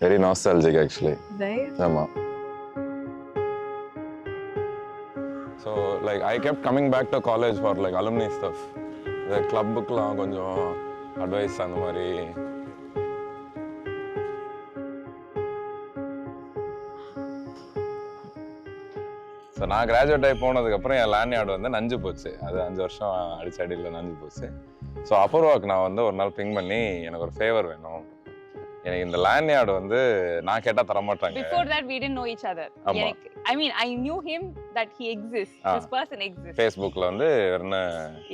Very nostalgic actually. Right? ஆமா. So like I kept coming back to college for like alumni stuff. The clubக்குலாம் கொஞ்சம் advice அந்த மாதிரி. So நான் graduate ஆகி போனதுக்கப்புறம் என் லேண்ட்யார்டு வந்து நஞ்சு போச்சு. அது 5 வருஷம் அடிச்சடியில் நஞ்சு போச்சு. ஸோ அபூர்வாக்கு நான் வந்து ஒரு நாள் பிங் பண்ணி எனக்கு ஒரு ஃபேவர் வேணும், எனக்கு இந்த லேண்ட்யார்டு வந்து நான் கேட்டால் தரமாட்டாங்க. Before that we didn't know each other. ஆமா. I mean I knew him that he exists. This person exists. ஃபேஸ்புக்கில் வந்து என்ன.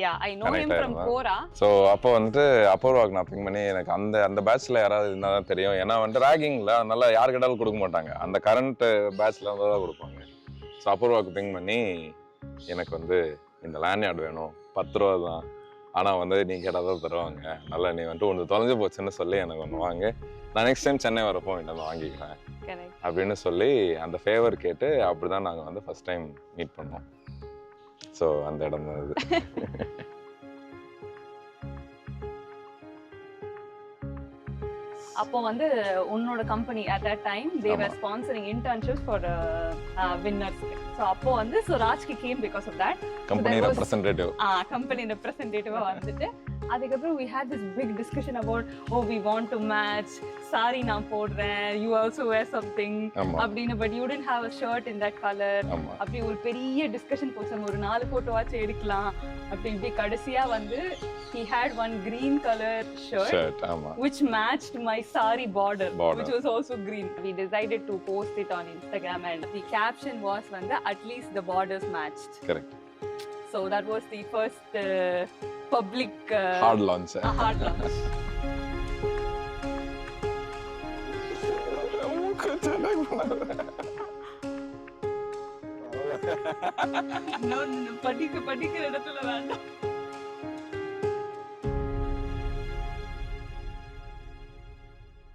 Yeah, I know him from Quora. So அப்போ வந்துட்டு அபூர்வாக்கு நான் பிங் பண்ணி எனக்கு அந்த பேட்ச்சில் யாராவது இருந்தால் தான் தெரியும். ஏன்னா வந்துட்டு ரேகிங்கில் அதனால யார் கேட்டாலும் கொடுக்க மாட்டாங்க, அந்த கரண்ட் பேட்ச்சில் வந்து தான் கொடுப்பாங்க. ஸோ அபூர்வாக்கு பிங் பண்ணி எனக்கு வந்து இந்த லேண்ட்யார்டு வேணும், 10 ரூபா தான், ஆனால் வந்து நீ கேட்டால் தான் தருவாங்க, நல்லா நீ வந்துட்டு ஒன்று தொலைஞ்சு போச்சுன்னு சொல்லி எனக்கு ஒன்று வாங்க, நான் நெக்ஸ்ட் டைம் சென்னை வரப்போ என்கிட்ட வந்து வாங்கிக்கிறேன் அப்படின்னு சொல்லி அந்த ஃபேவர் கேட்டு அப்படி தான் நாங்கள் வந்து ஃபர்ஸ்ட் டைம் மீட் பண்ணோம். ஸோ அந்த இடம் தான் இது. அப்போ வந்து உன்னோட company at that time they were sponsoring internships for winners. So அப்போ வந்து Rajki came because of that. Company representative. கம்பெனி ரெப்ரசன்டேட்டிவா வந்துட்டு அதுக்கப்புறம் we had this big discussion about oh we want to match, saree நான் போடுறேன், you also wear something அப்படின்னு, but you didn't have a shirt in that color. அப்படி ஒரு பெரிய டிஸ்கஷன் போச்சு, ஒரு 4 போட்டோவாச்சு எடுக்கலாம் அப்படி. இப்படி கடைசியா வந்து he had one green color shirt which matched my saree border which was also green. We decided to post it on Instagram and the caption was வந்து at least the borders matched. Correct. So that was the first public hard launch. Hard launch. No, படிக்கிற இடத்துல வேண்டாம்.